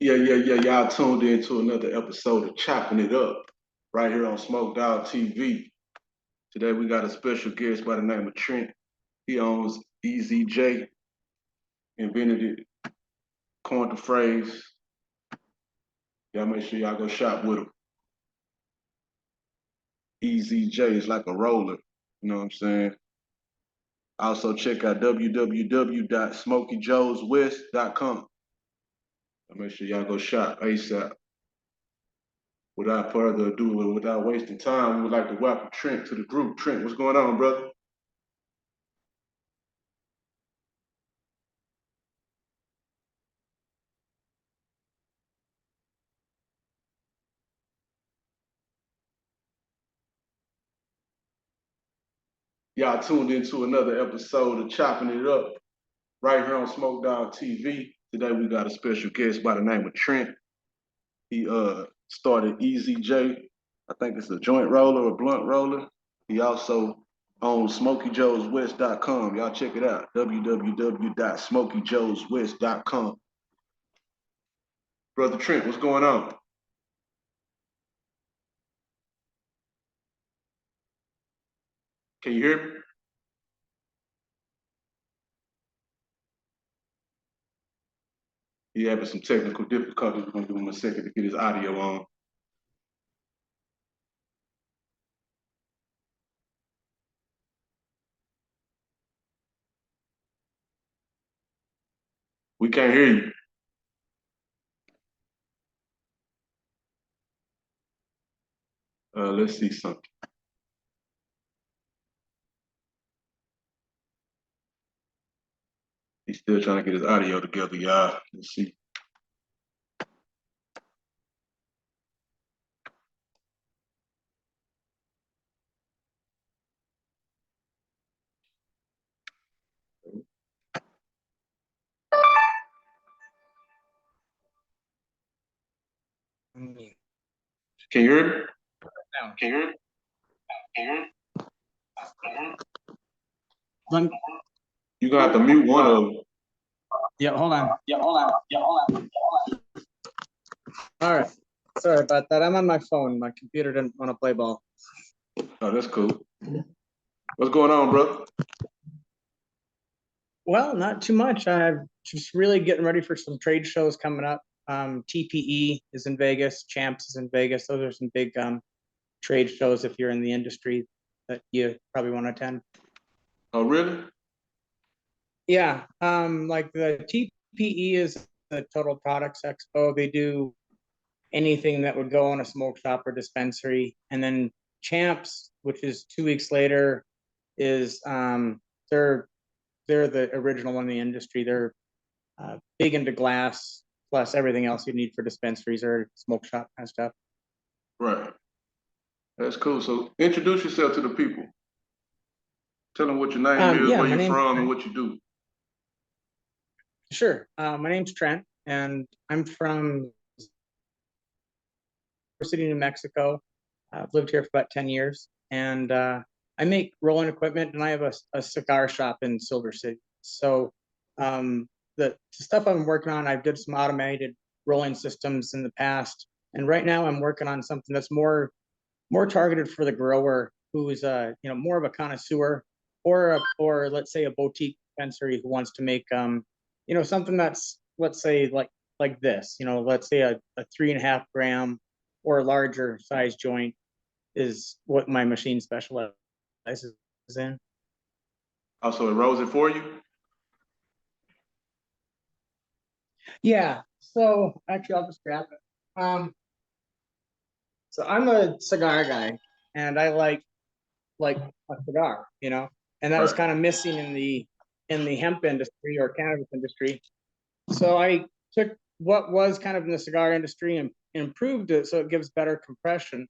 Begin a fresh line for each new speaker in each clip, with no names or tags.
Yeah. Y'all tuned in to another episode of Chopping It Up right here on smokedoggtv. Today we got a special guest by the name of Trent. He owns EZJ, invented it, coined the phrase. Y'all make sure y'all go shop with him. EZJ is like a roller, you know what I'm saying? Also check out www.smokedoggtv.com. Make sure y'all go shop ASAP. Without further ado, without wasting time, we would like to welcome Trent to the group. Trent, what's going on, brother? Y'all tuned into another episode of Chopping It Up right here on Smoke Dog TV. Today we got a special guest by the name of Trent. He started EZJ. I think it's a joint roller or blunt roller. He also owns smokedoggtv.com. Y'all check it out. www.smokedoggtv.com. Brother Trent, what's going on? Can you hear me? He having some technical difficulties. We're gonna give him a second to get his audio on. We can't hear you. Let's see something. He's still trying to get his audio together, y'all. Let's see. Can you hear me? Can you hear me? You're gonna have to mute one of them.
Yeah, hold on. All right. Sorry about that. I'm on my phone. My computer didn't want to play ball.
Oh, that's cool. What's going on, brother?
Well, not too much. I'm just really getting ready for some trade shows coming up. TPE is in Vegas. Champs is in Vegas. Those are some big trade shows if you're in the industry that you probably want to attend.
Oh, really?
Yeah. Like the TPE is the Total Products Expo. They do anything that would go in a smoke shop or dispensary. And then Champs, which is 2 weeks later, is they're the original one in the industry. They're big into glass, plus everything else you need for dispensaries or smoke shop kind of stuff.
Right. That's cool. So introduce yourself to the people. Tell them what your name is, where you're from, and what you do.
Sure. My name's Trent, and I'm from City, New Mexico. I've lived here for about 10 years, and I make rolling equipment, and I have a cigar shop in Silver City. So the stuff I'm working on, I've did some automated rolling systems in the past, and right now I'm working on something that's more targeted for the grower who's more of a connoisseur, or let's say a boutique dispensary who wants to make something that's, let's say, like this, let's say a 3.5 gram or a larger size joint is what my machine specializes in.
Also, it rolls it for you?
Yeah. So actually, I'll just grab it. So I'm a cigar guy, and I like a cigar, and that was kind of missing in the hemp industry or cannabis industry. So I took what was kind of in the cigar industry and improved it so it gives better compression.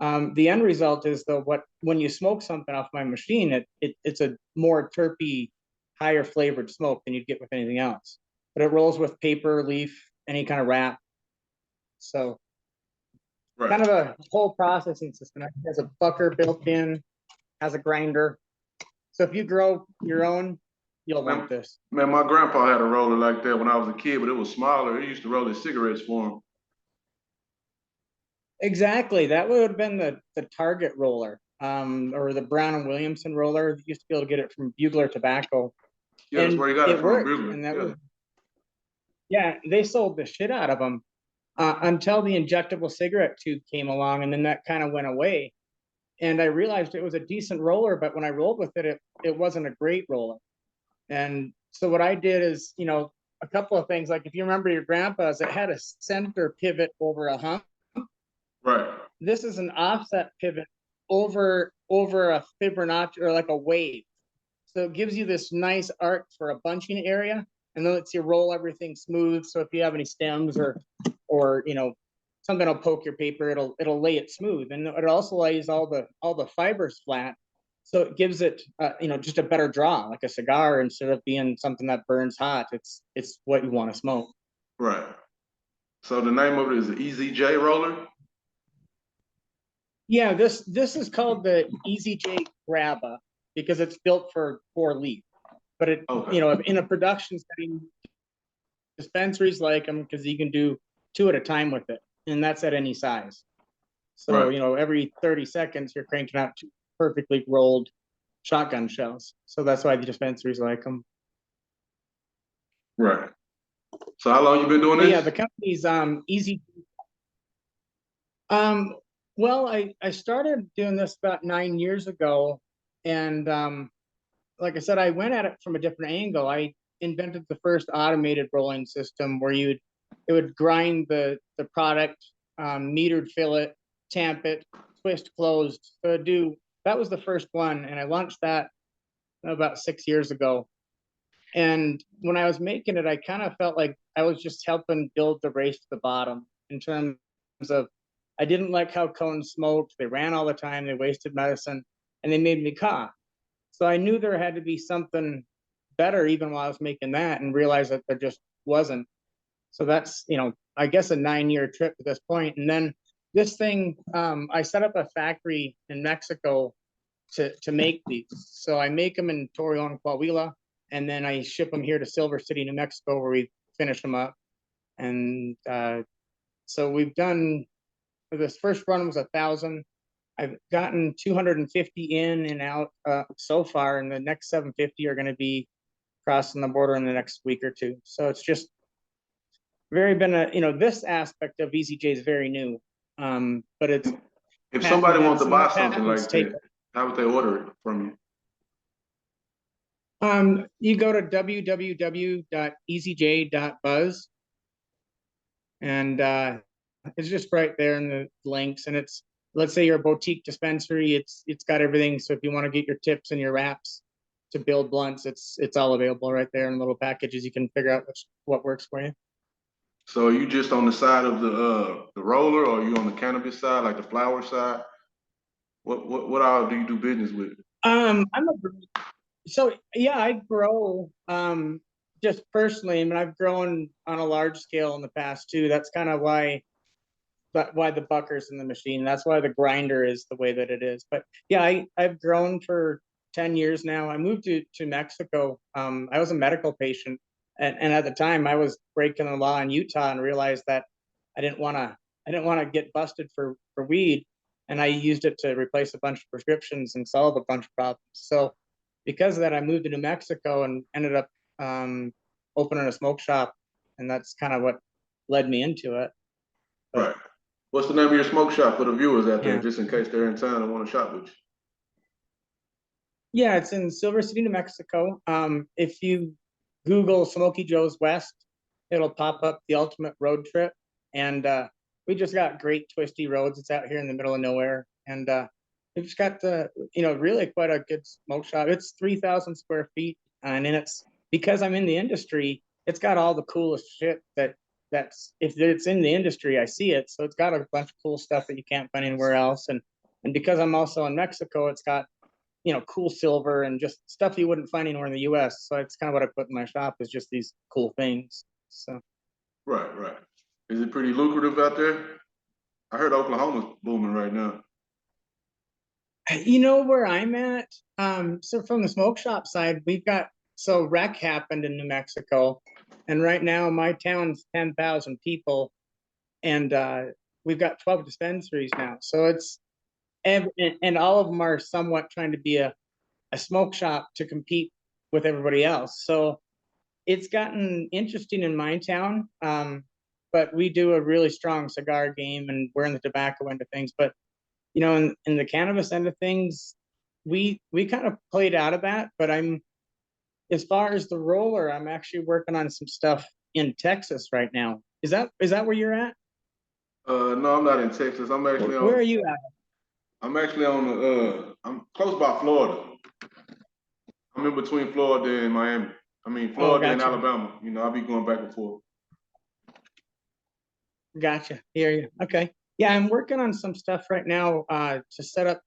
The end result is, though, when you smoke something off my machine, it's a more terpy, higher flavored smoke than you'd get with anything else. But it rolls with paper, leaf, any kind of wrap. So kind of a whole processing system. It has a bucker built in, has a grinder. So if you grow your own, you'll want this.
Man, my grandpa had a roller like that when I was a kid, but it was smaller. He used to roll his cigarettes for him.
Exactly. That would have been the Target roller, or the Brown and Williamson roller. You used to be able to get it from Bugler Tobacco.
Yeah, that's
And
where he got it
it
from,
worked.
Bugler.
And that
Yeah.
was, yeah, they sold the shit out of them until the injectable cigarette tube came along, and then that kind of went away. And I realized it was a decent roller, but when I rolled with it, it wasn't a great roller. And so what I did is, a couple of things. Like if you remember your grandpa's, it had a center pivot over a hump.
Right.
This is an offset pivot over a Fibonacci, or like a wave. So it gives you this nice arc for a bunching area, and then lets you roll everything smooth. So if you have any stems or something will poke your paper, it'll lay it smooth, and it also lays all the fibers flat. So it gives it just a better draw, like a cigar, instead of being something that burns hot. It's what you want to smoke.
Right. So the name of it is the EZJ roller.
Yeah, this is called the EZJ Grabba because it's built for 4 leaf. But
Okay.
in a production setting, dispensaries like them because you can do 2 at a time with it, and that's at any size. So
Right.
every 30 seconds you're cranking out 2 perfectly rolled shotgun shells. So that's why the dispensaries like them.
Right. So how long you been doing
But yeah,
this?
the company's easy. Well, I started doing this about 9 years ago, and like I said, I went at it from a different angle. I invented the first automated rolling system where it would grind the product, metered fill it, tamp it, twist closed. So that was the first one, and I launched that about 6 years ago. And when I was making it, I kind of felt like I was just helping build the race to the bottom in terms of I didn't like how cones smoked. They ran all the time. They wasted medicine, and they made me cough. So I knew there had to be something better even while I was making that, and realized that there just wasn't. So that's, I guess a 9-year trip to this point. And then this thing, I set up a factory in Mexico to make these. So I make them in Torreon, Coahuila, and then I ship them here to Silver City, New Mexico, where we finish them up. And so we've done, this first run was 1,000. I've gotten 250 in and out so far, and the next 750 are going to be crossing the border in the next week or two. So it's just this aspect of EZJ is very new, but it's
If somebody
patented.
wants to
Some
buy something
patents
like
take.
that, how would they order it from you?
You go to www.ezj.buzz, and it's just right there in the links. And let's say you're a boutique dispensary, it's got everything. So if you want to get your tips and your wraps to build blunts, it's all available right there in little packages. You can figure out what works for you.
So are you just on the side of the roller, or are you on the cannabis side, like the flower side? What all do you do business with?
So yeah, I grow just personally. I mean, I've grown on a large scale in the past too. That's kind of why the bucker's in the machine. That's why the grinder is the way that it is. But yeah, I've grown for 10 years now. I moved to Mexico. I was a medical patient, and at the time I was breaking the law in Utah, and realized that I didn't want to get busted for weed, and I used it to replace a bunch of prescriptions and solve a bunch of problems. So because of that, I moved to New Mexico and ended up opening a smoke shop, and that's kind of what led me into it. But,
Right. What's the name of your smoke shop for the viewers out there,
yeah.
just in case they're in town and want to shop with you?
Yeah, it's in Silver City, New Mexico. If you Google Smoky Joe's West, it'll pop up the ultimate road trip. And we just got great twisty roads. It's out here in the middle of nowhere. And we've just got really quite a good smoke shop. It's 3,000 square feet. And then it's, because I'm in the industry, it's got all the coolest shit if it's in the industry, I see it. So it's got a bunch of cool stuff that you can't find anywhere else. And because I'm also in Mexico, it's got cool silver and just stuff you wouldn't find anywhere in the US. So it's kind of what I put in my shop, is just these cool things. So
Right, right. Is it pretty lucrative out there? I heard Oklahoma's booming right now.
where I'm at, so from the smoke shop side, we've got so wreck happened in New Mexico, and right now my town's 10,000 people, and we've got 12 dispensaries now. So it's and all of them are somewhat trying to be a smoke shop to compete with everybody else. So it's gotten interesting in my town. But we do a really strong cigar game, and we're in the tobacco end of things. But you know, in the cannabis end of things, we kind of played out of that. But as far as the roller, I'm actually working on some stuff in Texas right now. Is that where you're at?
No, I'm not in Texas. I'm actually
Where are
on.
you at?
I'm actually on the. I'm close by Florida. I'm in between Florida and Miami. I mean,
Oh,
Florida and
gotcha.
Alabama. You know, I'll be going back and forth.
Gotcha. Hear you. Okay. Yeah, I'm working on some stuff right now to set up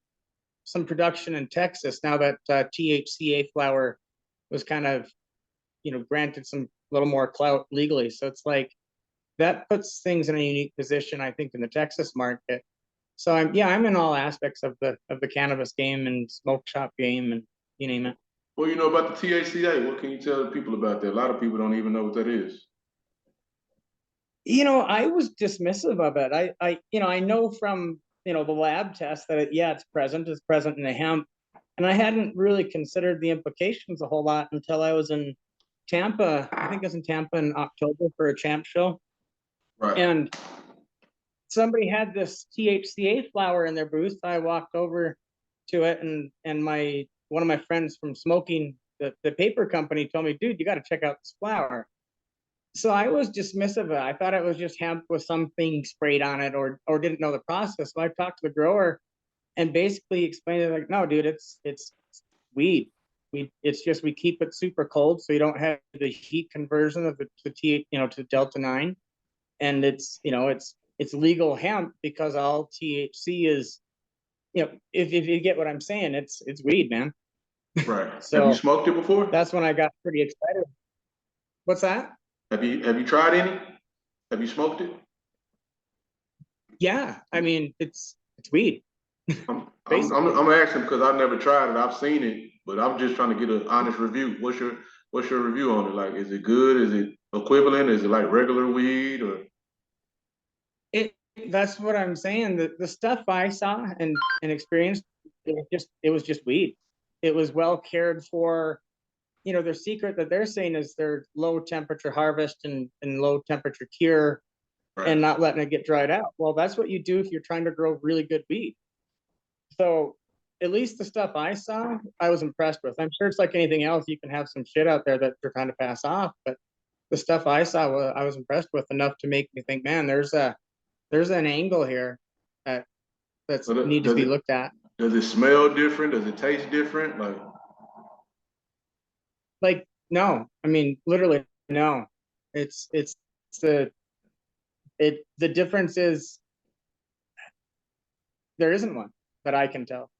some production in Texas now that THCA flower was kind of, you know, granted some little more clout legally. So it's like that puts things in a unique position, I think, in the Texas market. So I'm in all aspects of the cannabis game and smoke shop game and you name it.
Well, you know about the THCA. What can you tell the people about that? A lot of people don't even know what that is.
You know, I was dismissive of it. I know from, you know, the lab test that it's present in the hemp. And I hadn't really considered the implications a whole lot until I was in Tampa. I think I was in Tampa in October for a champ show.
Right.
And somebody had this THCA flower in their booth. I walked over to it, and one of my friends from smoking the paper company told me, dude, you got to check out this flower. So I was dismissive of it. I thought it was just hemp with something sprayed on it, or didn't know the process. So I talked to the grower and basically explained it like, no, dude, it's weed. It's just we keep it super cold so you don't have the heat conversion of the T, you know, to Delta 9. And it's legal hemp because all THC is, you know, if you get what I'm saying, it's weed, man.
Right. Have you
So
smoked it before?
that's when I got pretty excited. What's that?
Have you tried any? Have you smoked it?
Yeah, I mean, it's weed, basically.
I'm asking because I've never tried it. I've seen it, but I'm just trying to get an honest review. What's your review on it? Like, is it good? Is it equivalent? Is it like regular weed or?
It that's what I'm saying. The stuff I saw and experienced, it was just weed. It was well cared for. You know, their secret that they're saying is their low temperature harvest and low temperature cure
Right.
and not letting it get dried out. Well, that's what you do if you're trying to grow really good weed. So at least the stuff I saw, I was impressed with. I'm sure it's like anything else. You can have some shit out there that they're trying to pass off, but the stuff I saw, I was impressed with enough to make me think, man, there's an angle here that needs to be looked at.
Does it smell different? Does it taste different?
Like, no, I mean, literally, no. It's the the difference is there isn't one that I can tell.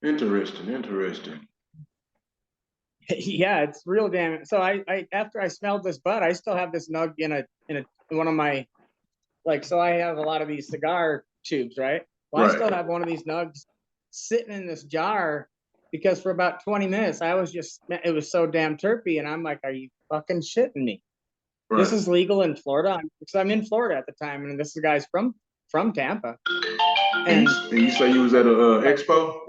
Interesting.
Yeah, it's real damn. So I after I smelled this bud, I still have this nug in one of my, like, so I have a lot of these cigar tubes, right? Well, I still
Right.
have one of these nugs sitting in this jar because for about 20 minutes it was so damn terpy, and I'm like, are you fucking shitting me? This
Right.
is legal in Florida because I'm in Florida at the time, and this guy's from Tampa, and
And you say you was at a expo?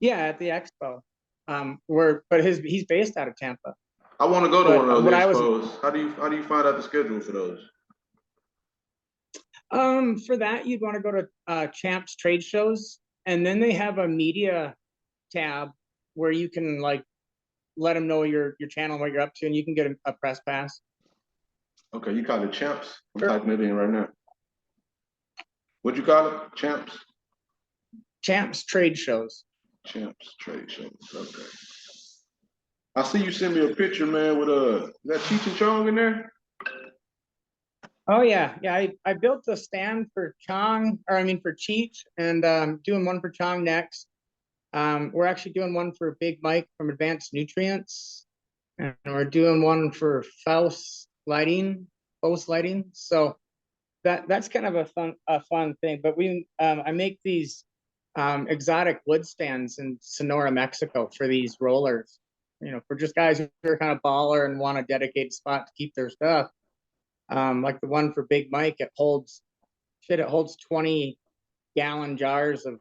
yeah, at the expo. But he's based out of Tampa.
I want to go to one
But
of
what
those
I was
expos. How do you find out the schedule for those?
for that, you'd want to go to Champs trade shows, and then they have a media tab where you can like let them know your channel, what you're up to, and you can get a press pass.
Okay, you call it champs. I'm
Sure.
typing it in right now. What'd you call it? Champs?
Champs trade shows.
Champs trade shows. Okay. I see you send me a picture, man, with is that Cheech and Chong in there?
Oh yeah. I built a stand for Chong, or I mean for Cheech, and doing one for Chong next. We're actually doing one for Big Mike from Advanced Nutrients, and we're doing one for Faust Lighting. So that's kind of a fun thing. But I make these exotic wood stands in Sonora, Mexico for these rollers. You know, for just guys who are kind of baller and want a dedicated spot to keep their stuff. Like the one for Big Mike, it holds 20-gallon jars of,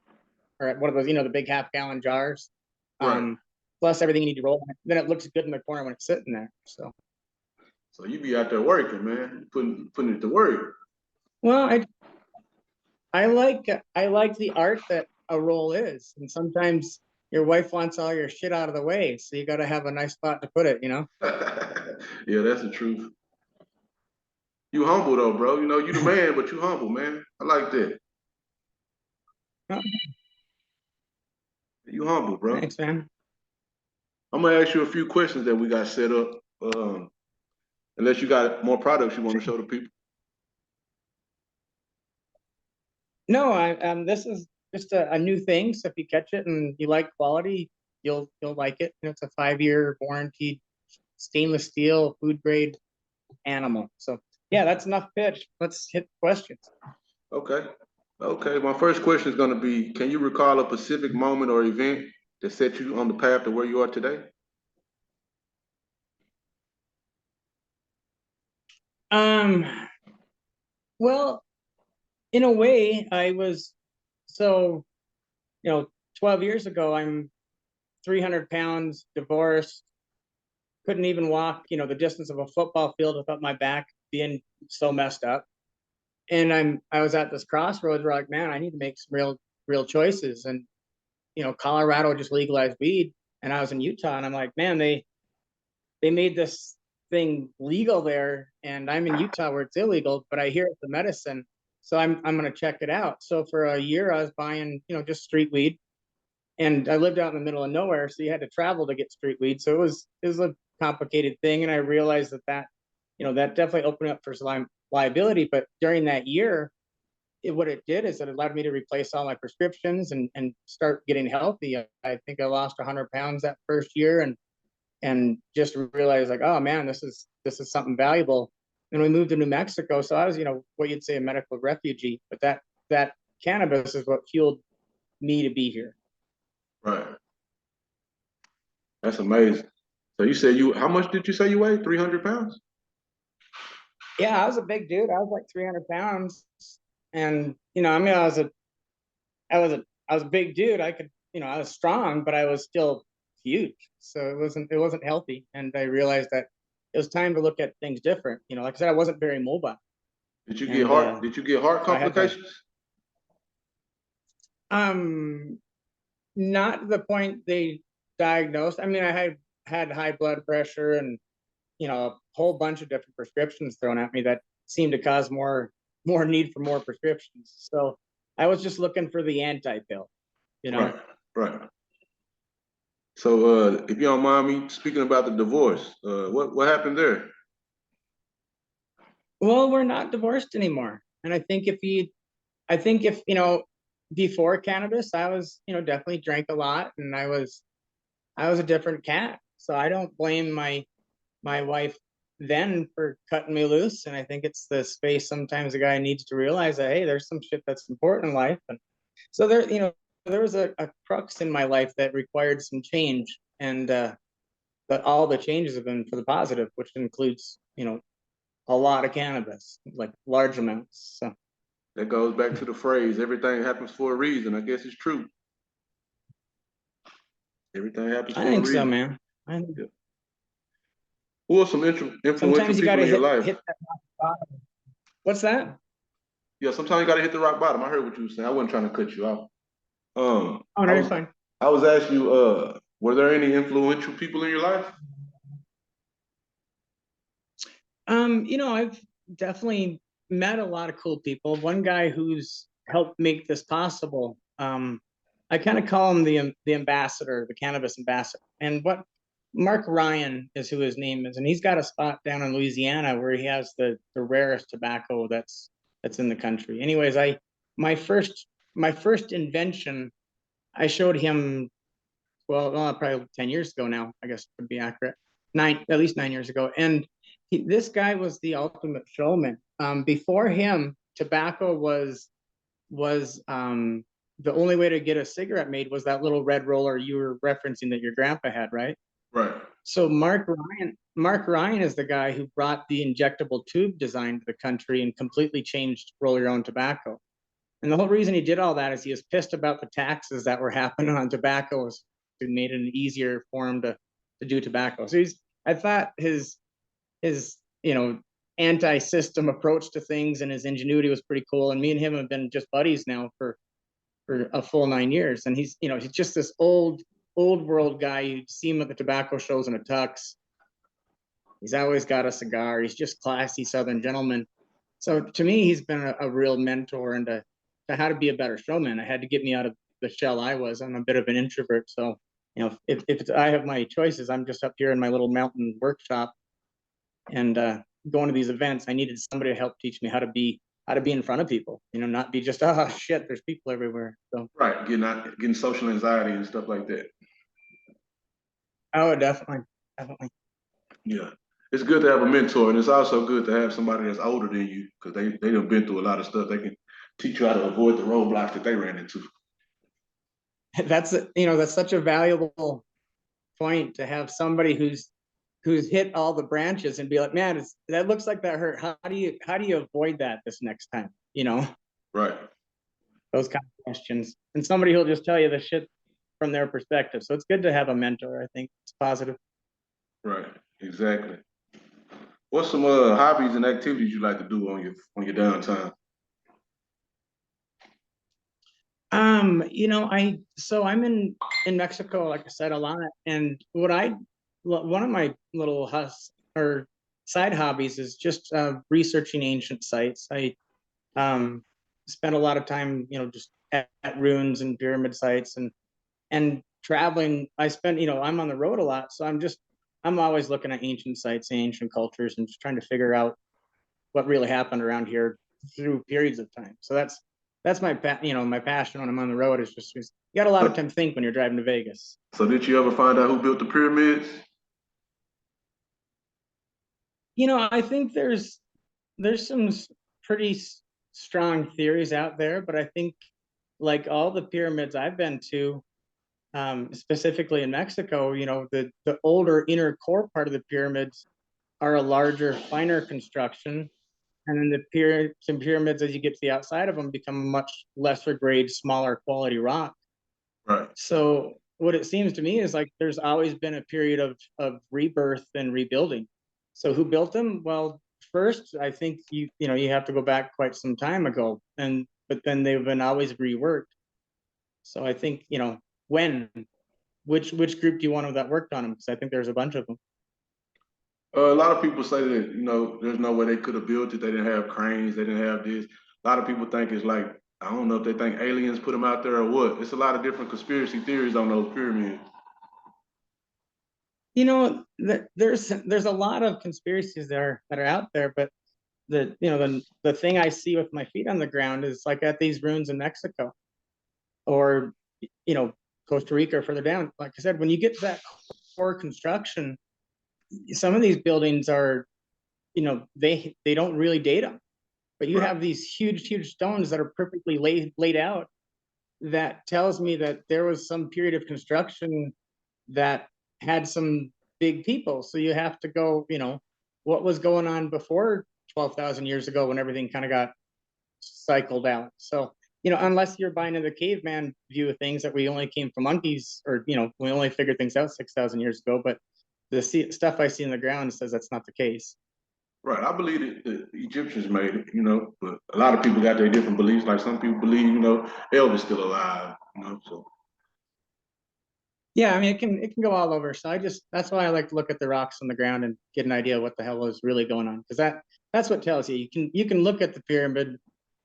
or what are those, you know, the big half-gallon jars.
Right.
Plus everything you need to roll. Then it looks good in the corner when it's sitting there. So
you be out there working, man, putting it to work.
well, I like the art that a roll is, and sometimes your wife wants all your shit out of the way, so you got to have a nice spot to put it, you know.
Yeah, that's the truth. You humble though, bro. You know, you the man, but you humble, man. I like that.
Oh,
You humble, bro.
thanks, man.
I'm gonna ask you a few questions that we got set up. Unless you got more products you want to show the people.
No, this is just a new thing. So if you catch it and you like quality, you'll like it. You know, it's a 5-year warranted stainless steel food grade animal. So yeah, that's enough pitch. Let's hit questions.
Okay. Okay. My first question is gonna be: can you recall a specific moment or event that set you on the path to where you are today?
Um, well, in a way, I was so, you know, 12 years ago, I'm 300 pounds, divorced, couldn't even walk, you know, the distance of a football field without my back being so messed up. And I was at this crossroads where like, man, I need to make some real choices. And, you know, Colorado just legalized weed, and I was in Utah, and I'm like, man, they made this thing legal there, and I'm in Utah where it's illegal, but I hear it's a medicine. So I'm gonna check it out. So for a year I was buying, you know, just street weed. And I lived out in the middle of nowhere, so you had to travel to get street weed. So it was a complicated thing. And I realized that, you know, that definitely opened up for some liability. But during that year, what it did is it allowed me to replace all my prescriptions and start getting healthy. I think I lost 100 pounds that first year, and just realized like, oh man, this is something valuable. And we moved to New Mexico, so I was, you know, what you'd say a medical refugee, but that cannabis is what fueled me to be here.
Right. That's amazing. So you said how much did you say you weighed? 300 pounds?
Yeah, I was a big dude. I was like 300 pounds, and you know, I mean, I was a big dude. I could, you know, I was strong, but I was still huge. So it wasn't healthy. And I realized that it was time to look at things different. You know, like I said, I wasn't very mobile. And
Did you get heart
so I had to,
complications?
um, not to the point they diagnosed. I mean, I had high blood pressure and, you know, a whole bunch of different prescriptions thrown at me that seemed to cause more need for more prescriptions. So I was just looking for the anti-pill, you know.
Right, right. So if you don't mind me speaking about the divorce, what happened there?
Well, we're not divorced anymore. And I think if, you know, before cannabis, I was, you know, definitely drank a lot, and I was a different cat. So I don't blame my wife then for cutting me loose. And I think it's the space sometimes a guy needs to realize that, hey, there's some shit that's important in life. And so there, you know, there was a crux in my life that required some change. And but all the changes have been for the positive, which includes, you know, a lot of cannabis, like large amounts. So
That goes back to the phrase, everything happens for a reason. I guess it's true. Everything happens
I
for a
think so,
reason.
man.
Yeah. Who are some influential
Sometimes you got
people
to
in your life?
hit that rock bottom. What's that?
Yeah, sometimes you got to hit the rock bottom. I heard what you were saying. I wasn't trying to cut you off.
Oh, no, you're fine.
I was asking you, were there any influential people in your life?
You know, I've definitely met a lot of cool people. One guy who's helped make this possible. I kind of call him the ambassador, the cannabis ambassador. And what Mark Ryan is who his name is, and he's got a spot down in Louisiana where he has the rarest tobacco that's in the country. Anyways, my first my first invention, I showed him, well, probably 10 years ago now, I guess would be accurate. At least 9 years ago. And this guy was the ultimate showman. Before him, tobacco was the only way to get a cigarette made was that little red roller you were referencing that your grandpa had, right?
Right.
So Mark Ryan is the guy who brought the injectable tube design to the country and completely changed roll your own tobacco. And the whole reason he did all that is he was pissed about the taxes that were happening on tobacco. So it made it an easier for him to do tobacco. So I thought his anti-system approach to things and his ingenuity was pretty cool. And me and him have been just buddies now for a full 9 years. And he's just this old world guy. You see him at the tobacco shows in a tux. He's always got a cigar. He's just classy Southern gentleman. So to me, he's been a real mentor and to how to be a better showman. I had to get me out of the shell I was. I'm a bit of an introvert. So, if I have my choices, I'm just up here in my little mountain workshop and going to these events. I needed somebody to help teach me how to be in front of people, not be just, oh shit, there's people everywhere. So
Right. Getting social anxiety and stuff like that.
oh, definitely. Definitely.
Yeah. It's good to have a mentor, and it's also good to have somebody that's older than you because they have been through a lot of stuff. They can teach you how to avoid the roadblocks that they ran into.
That's such a valuable point to have somebody who's hit all the branches and be like, man, that looks like that hurt. How do you avoid that this next time?
Right.
Those kind of questions. And somebody who'll just tell you the shit from their perspective. So it's good to have a mentor. I think it's positive.
Right. Exactly. What's some hobbies and activities you like to do on your downtime?
I'm in Mexico, like I said, a lot. And one of my little side hobbies is just researching ancient sites. I spent a lot of time, just at ruins and pyramid sites and traveling. I'm on the road a lot, so I'm always looking at ancient sites and ancient cultures and just trying to figure out what really happened around here through periods of time. So that's my passion when I'm on the road is just you got a lot of time to think when you're driving to Vegas.
So did you ever find out who built the pyramids?
I think there's some pretty strong theories out there, but I think like all the pyramids I've been to, specifically in Mexico, the older inner core part of the pyramids are a larger, finer construction. And then some pyramids, as you get to the outside of them, become much lesser grade, smaller quality rock.
Right.
So what it seems to me is like there's always been a period of rebirth and rebuilding. So who built them? Well, first, I think you have to go back quite some time ago, but then they've been always reworked. So I think which group do you want that worked on them? Because I think there's a bunch of them.
A lot of people say that there's no way they could have built it. They didn't have cranes. They didn't have this. A lot of people think it's like I don't know if they think aliens put them out there or what. It's a lot of different conspiracy theories on those pyramids.
There's a lot of conspiracies that are out there, but the thing I see with my feet on the ground is like at these ruins in Mexico or Costa Rica or further down. Like I said, when you get to that core construction, some of these buildings are, they don't really date them, but you have these huge stones that are perfectly laid out. That tells me that there was some period of construction that had some big people. So you have to go, what was going on before 12,000 years ago when everything kind of got cycled out. So, unless you're buying the caveman view of things that we only came from monkeys or, we only figured things out 6,000 years ago, but the stuff I see in the ground says that's not the case.
Right. I believe that the Egyptians made it, but a lot of people got their different beliefs. Like some people believe, Elvis still alive, so.
Yeah, I mean, it can go all over. So that's why I like to look at the rocks on the ground and get an idea of what the hell is really going on. Because that's what tells you. You can look at the pyramid,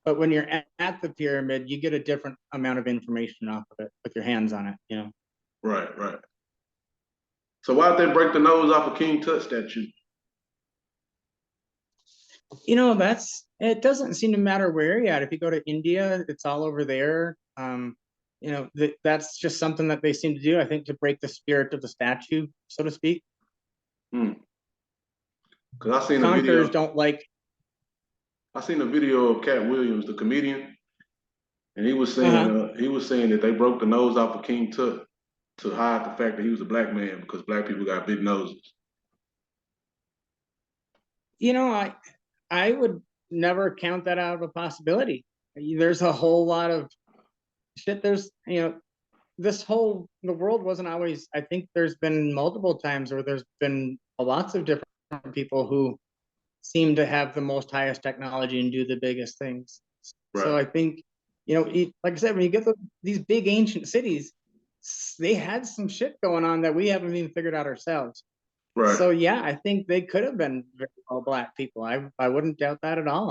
but when you're at the pyramid, you get a different amount of information off of it with your hands on it,
Right, right. So why'd they break the nose off a King Tut statue?
It doesn't seem to matter where you're at. If you go to India, it's all over there. That's just something that they seem to do, I think, to break the spirit of the statue, so to speak.
Because I seen
Conquerors don't like.
I seen a video of Cat Williams, the comedian, and he was saying that they broke the nose off of King Tut to hide the fact that he was a black man because black people got big noses.
You know, I would never count that out of a possibility. There's a whole lot of shit. There's, the world wasn't always, I think there's been multiple times where there's been lots of different people who seem to have the most highest technology and do the biggest things. So
Right,
I think, like I said, when you get these big ancient cities, they had some shit going on that we haven't even figured out ourselves.
right.
So yeah, I think they could have been very all black people. I wouldn't doubt that at all.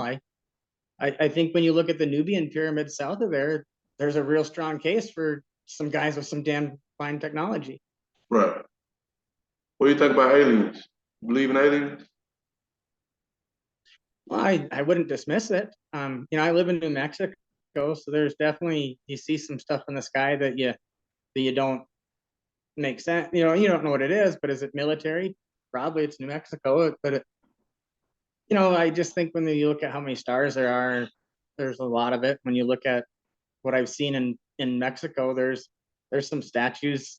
I think when you look at the Nubian pyramid south of there, there's a real strong case for some guys with some damn fine technology.
Right. What do you think about aliens? You believe in aliens?
Well, I wouldn't dismiss it. I live in New Mexico, so there's definitely, you see some stuff in the sky that you don't make sense. You don't know what it is, but is it military? Probably it's New Mexico, but I just think when you look at how many stars there are, there's a lot of it. When you look at what I've seen in Mexico, there's some statues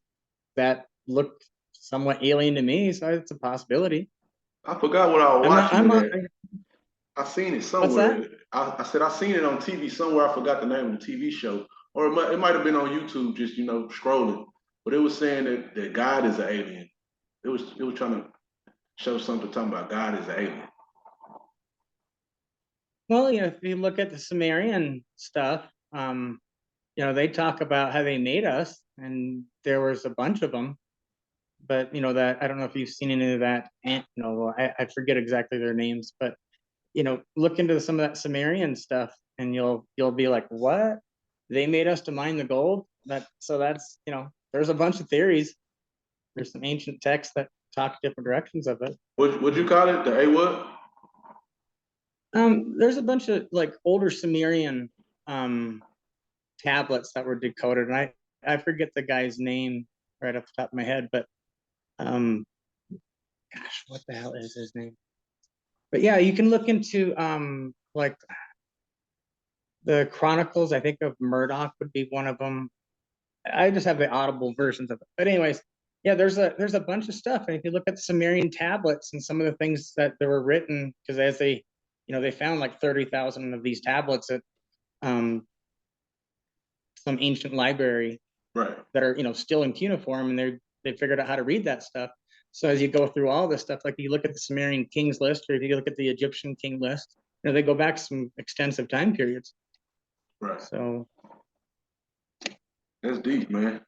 that look somewhat alien to me, so it's a possibility.
I forgot what I was
I'm not.
watching
I'm
it
not.
at. I seen it
What's that?
somewhere. I said I seen it on TV somewhere. I forgot the name of the TV show, or it might have been on YouTube, just scrolling. But it was saying that God is an alien. It was trying to show something talking about God is an alien.
Well, if you look at the Sumerian stuff, they talk about how they made us, and there was a bunch of them. But that I don't know if you've seen any of that. I forget exactly their names, but look into some of that Sumerian stuff, and you'll be like, what? They made us to mine the gold. That's there's a bunch of theories. There's some ancient texts that talk different directions of it.
Would you call it the A what?
There's a bunch of like older Sumerian tablets that were decoded, and I forget the guy's name right off the top of my head, but um, gosh, what the hell is his name? But yeah, you can look into like the Chronicles. I think of Murdoch would be one of them. I just have the audible versions of it. But anyways, yeah, there's a bunch of stuff. And if you look at the Sumerian tablets and some of the things that they were written, because as they found like 30,000 of these tablets at um, some ancient library
Right.
that are still in cuneiform, and they figured out how to read that stuff. So as you go through all this stuff, like you look at the Sumerian kings list, or if you look at the Egyptian king list, they go back some extensive time periods.
Right.
So
That's deep, man.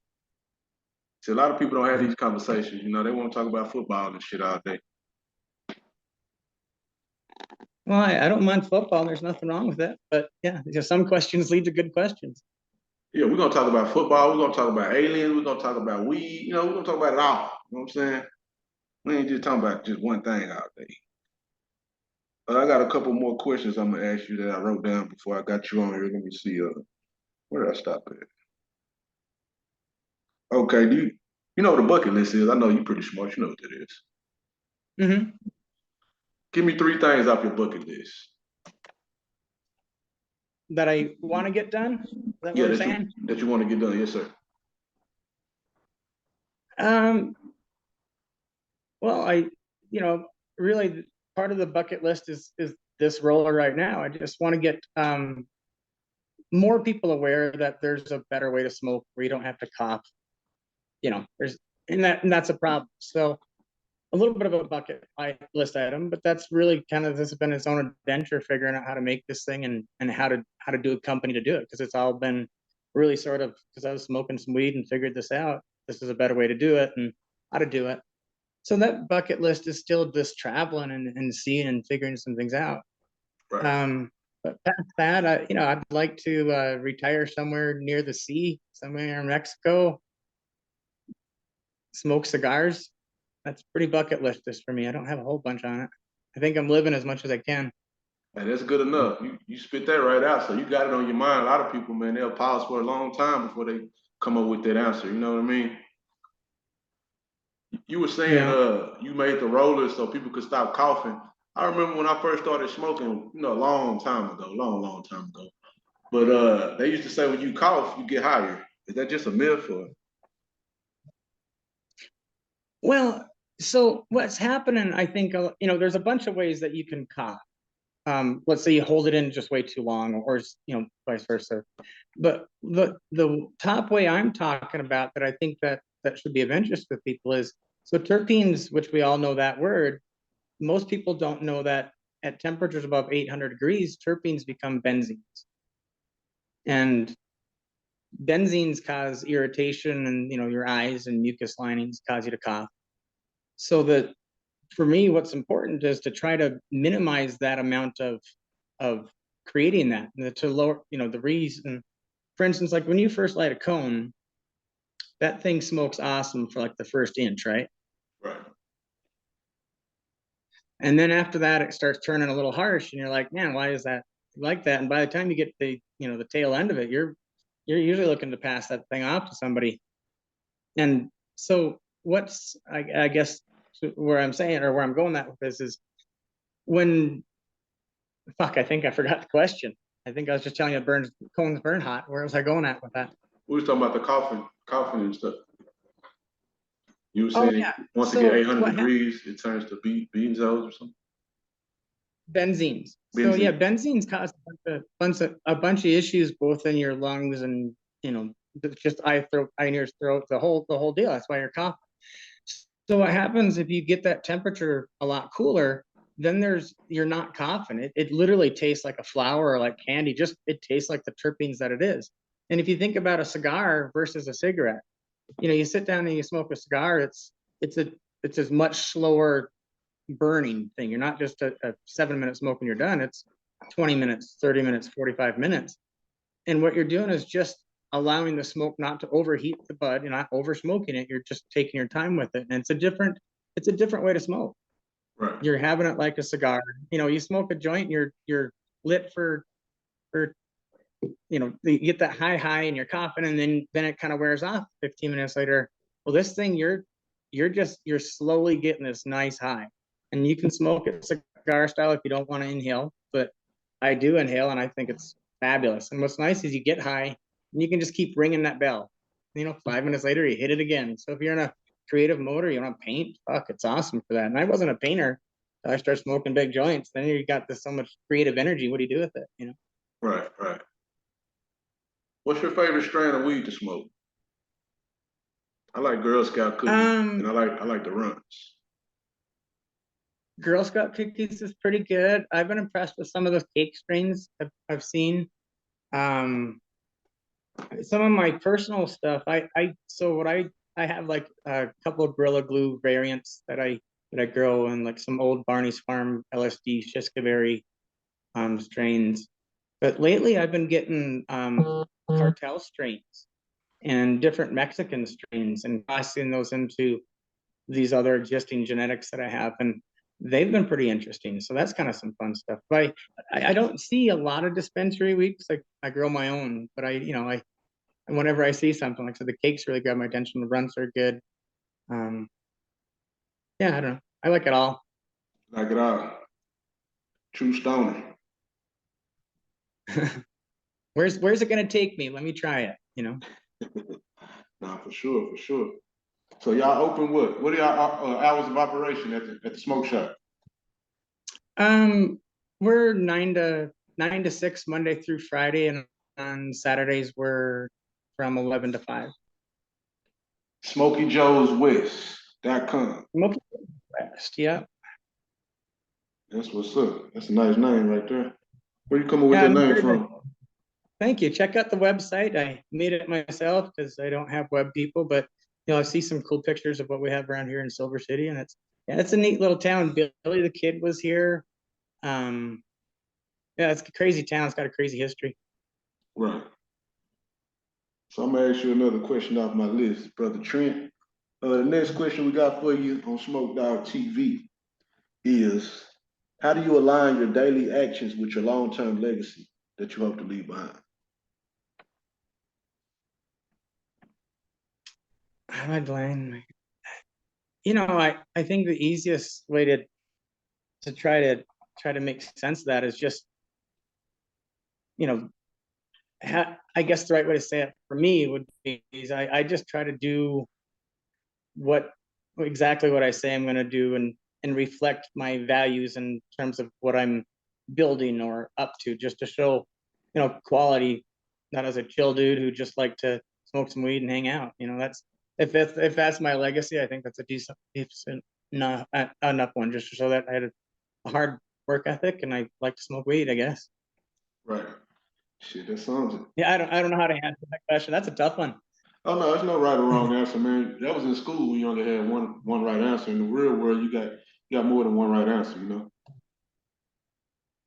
See, a lot of people don't have these conversations. They want to talk about football and shit all day.
well, I don't mind football. There's nothing wrong with it. But yeah, some questions lead to good questions.
Yeah, we're gonna talk about football. We're gonna talk about aliens. We're gonna talk about weed. We're gonna talk about it all. You know what I'm saying? We ain't just talking about just one thing all day. I got a couple more questions I'm gonna ask you that I wrote down before I got you on here. Let me see. Where did I stop at? Okay. You know what a bucket list is? I know you're pretty smart. You know what that is.
Mm-hmm.
Give me three things off your bucket list.
That I want to get done. Is that what
Yeah,
we're saying?
that you want to get done. Yes, sir.
Um, well, really part of the bucket list is this roller right now. I just want to get more people aware that there's a better way to smoke where you don't have to cough. There's and that's a problem. So a little bit of a bucket list item, but that's really kind of, this has been its own adventure figuring out how to make this thing and how to do a company to do it, because it's all been really sort of, because I was smoking some weed and figured this out. This is a better way to do it and how to do it. So that bucket list is still just traveling and seeing and figuring some things out.
Right.
But past that, I'd like to retire somewhere near the sea, somewhere in Mexico, smoke cigars. That's pretty bucket list for me. I don't have a whole bunch on it. I think I'm living as much as I can.
And that's good enough. You spit that right out, so you got it on your mind. A lot of people, man, they'll pause for a long time before they come up with that answer. You know what I mean? You were saying
Yeah.
you made the rollers so people could stop coughing. I remember when I first started smoking, a long time ago, long time ago. But they used to say when you cough, you get higher. Is that just a myth or?
Well, so what's happening, I think, there's a bunch of ways that you can cough. Let's say you hold it in just way too long, or vice versa. But the top way I'm talking about that I think that should be of interest with people is, so terpenes, which we all know that word, most people don't know that at temperatures above 800 degrees, terpenes become benzenes. And benzenes cause irritation, and your eyes and mucus linings cause you to cough. So that, for me, what's important is to try to minimize that amount of creating that, and to lower, the reason. For instance, like when you first light a cone, that thing smokes awesome for like the first inch, right?
Right.
And then after that, it starts turning a little harsh, and you're like, man, why is that like that? And by the time you get the tail end of it, you're usually looking to pass that thing off to somebody. And so what's, I guess, where I'm saying, or where I'm going at with this is, when, fuck, I think I forgot the question. I think I was just telling you cones burn hot. Where was I going at with that?
We was talking about the coughing and stuff. You were
Oh
saying
yeah.
once it
So
get 800 degrees, it turns to benzos or something.
Benzenes. So
Benzene.
yeah, benzenes cause a bunch of issues both in your lungs and just eye, and your throat, the whole deal. That's why you're coughing. So what happens if you get that temperature a lot cooler? Then you're not coughing. It literally tastes like a flower or like candy. Just it tastes like the terpenes that it is. And if you think about a cigar versus a cigarette, you sit down and you smoke a cigar. It's a much slower burning thing. You're not just a 7-minute smoke and you're done. It's 20 minutes, 30 minutes, 45 minutes. And what you're doing is just allowing the smoke not to overheat the bud. You're not over smoking it. You're just taking your time with it. And it's a different way to smoke.
Right.
You're having it like a cigar. You smoke a joint, you're lit for you get that high and you're coughing, and then it kind of wears off 15 minutes later. Well, this thing, you're slowly getting this nice high. And you can smoke it cigar style if you don't want to inhale, but I do inhale, and I think it's fabulous. And what's nice is you get high and you can just keep ringing that bell. 5 minutes later, you hit it again. So if you're in a creative mode or you want to paint, fuck, it's awesome for that. And I wasn't a painter. I started smoking big joints. Then you got this so much creative energy. What do you do with it?
Right, right. What's your favorite strain of weed to smoke? I like Girl Scout cookies, and I like the runts.
Girl Scout cookies is pretty good. I've been impressed with some of those cake strains I've seen. Some of my personal stuff, I have like a couple of Gorilla Glue variants that I grow, and like some old Barney's Farm LSD Shiskaberry strains. But lately I've been getting cartel strains and different Mexican strains and passing those into these other existing genetics that I have. And they've been pretty interesting. So that's kind of some fun stuff. But I don't see a lot of dispensary weeks. Like I grow my own, but I whenever I see something, like, so the cakes really grab my attention. The runts are good. Yeah, I don't know. I like it all.
Like it all. True stoner.
Where's it gonna take me? Let me try it.
Nah, for sure, for sure. So y'all open what? What are y'all hours of operation at the smoke shop?
We're 9 to 6 Monday through Friday, and on Saturdays we're from 11 to 5.
SmokeyJoesWest.com.
Smoky West, yeah.
That's what's up. That's a nice name right there. Where you coming with
Yeah,
that name from?
thank you. Check out the website. I made it myself because I don't have web people, but I see some cool pictures of what we have around here in Silver City, and it's a neat little town. Billy the Kid was here. Yeah, it's a crazy town. It's got a crazy history.
Right. So I'm gonna ask you another question off my list, brother Trent. The next question we got for you on Smoke Dog TV is, how do you align your daily actions with your long-term legacy that you hope to leave behind?
How do I blame? I think the easiest way to try to make sense of that is just, you know, I guess the right way to say it for me would be is I just try to do exactly what I say I'm going to do, and reflect my values in terms of what I'm building or up to, just to show, quality, not as a chill dude who just like to smoke some weed and hang out. That's if that's my legacy, I think that's a decent enough one, just to show that I had a hard work ethic and I like to smoke weed, I guess.
Right. Shit, that sounds it.
Yeah, I don't know how to answer that question. That's a tough one.
Oh no, there's no right or wrong answer, man. That was in school. We only had one right answer. In the real world, you got more than one right answer.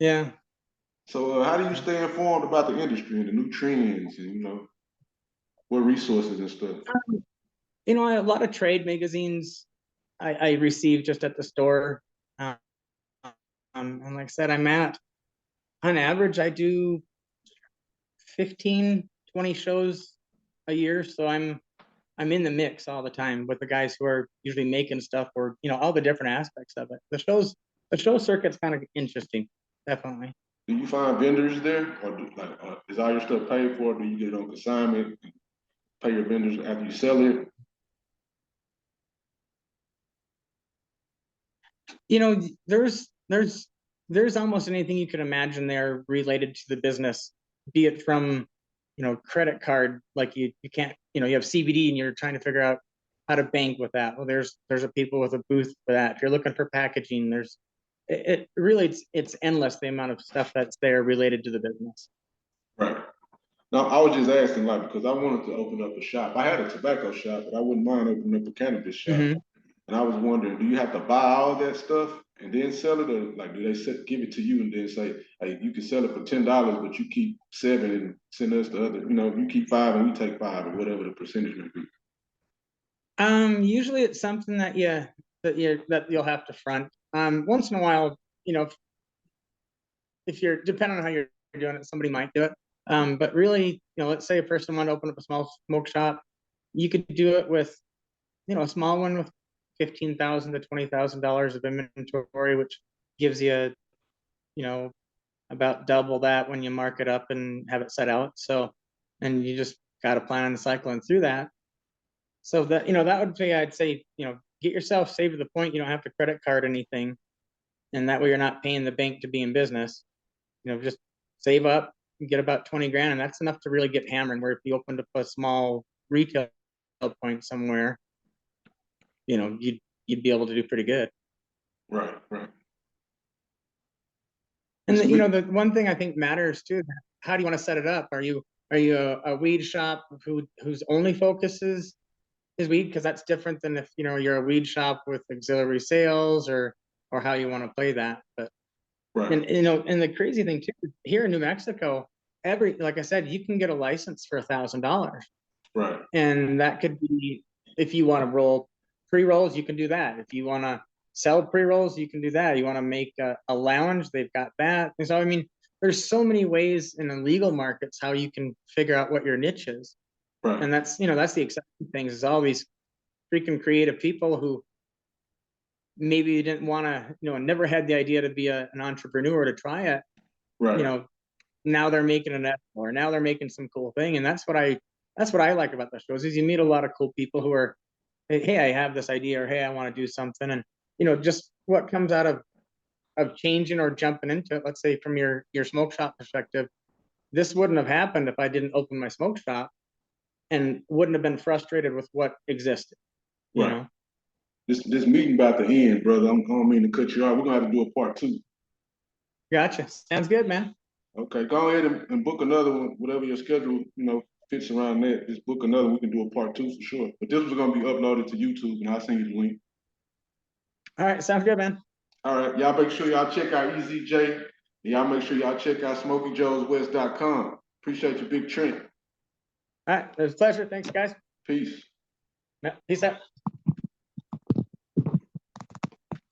Yeah.
So how do you stay informed about the industry and the new trends and what resources and stuff?
A lot of trade magazines I receive just at the store. And like I said, on average, I do 15, 20 shows a year. So I'm in the mix all the time with the guys who are usually making stuff, or, all the different aspects of it. The show circuit's kind of interesting, definitely.
Do you find vendors there, or is all your stuff paid for? Do you get it on consignment? Pay your vendors after you sell it?
There's almost anything you could imagine there related to the business, be it from, credit card, like you can't, you have CBD and you're trying to figure out how to bank with that. Well, there's a people with a booth for that. If you're looking for packaging, it really, it's endless, the amount of stuff that's there related to the business.
Right. No, I was just asking, because I wanted to open up a shop. I had a tobacco shop, but I wouldn't mind opening up a cannabis shop.
Mm-hmm.
And I was wondering, do you have to buy all that stuff and then sell it, or do they give it to you and then say, hey, you can sell it for $10, but you keep 7 and send us the other, you keep 5 and we take 5, or whatever the percentage may be.
Usually it's something that you'll have to front. Once in a while, if you're depending on how you're doing it, somebody might do it. But really, let's say a person wanted to open up a small smoke shop, you could do it with, a small one with $15,000 to $20,000 of inventory, which gives you, about double that when you mark it up and have it set out. So, and you just got to plan on cycling through that. So that, that would be, I'd say, get yourself saved to the point you don't have to credit card anything. And that way you're not paying the bank to be in business. Just save up, get about 20 grand, and that's enough to really get hammering. Where if you opened up a small retail point somewhere, you'd be able to do pretty good.
Right, right.
And the one thing I think matters too, how do you want to set it up? Are you a weed shop whose only focus is weed? Because that's different than if you're a weed shop with auxiliary sales, or how you want to play that. But
right.
And the crazy thing too, here in New Mexico, like I said, you can get a license for $1,000.
Right.
And that could be, if you want to roll pre-rolls, you can do that. If you want to sell pre-rolls, you can do that. You want to make a lounge, they've got that. And so, there's so many ways in the legal markets how you can figure out what your niche is.
Right.
And that's the exciting things, is all these freaking creative people who maybe you didn't want to, never had the idea to be an entrepreneur, to try it.
Right.
Now they're making an effort, or now they're making some cool thing. And that's what I like about the shows, is you meet a lot of cool people who are, hey, I have this idea, or hey, I want to do something. And, just what comes out of changing or jumping into it. Let's say from your smoke shop perspective, this wouldn't have happened if I didn't open my smoke shop, and wouldn't have been frustrated with what existed.
Right. This meeting about to end, brother. I don't mean to cut you off. We're gonna have to do a part 2.
Gotcha. Sounds good, man.
Okay, go ahead and book another one, whatever your schedule, fits around that. Just book another. We can do a part 2 for sure. But this was gonna be uploaded to YouTube, and I'll send you the link.
All right, sounds good, man.
All right, y'all make sure y'all check out EZJ. And y'all make sure y'all check out SmokeyJoesWest.com. Appreciate you, Big Trent.
All right, it was a pleasure. Thanks, guys.
Peace.
Peace out.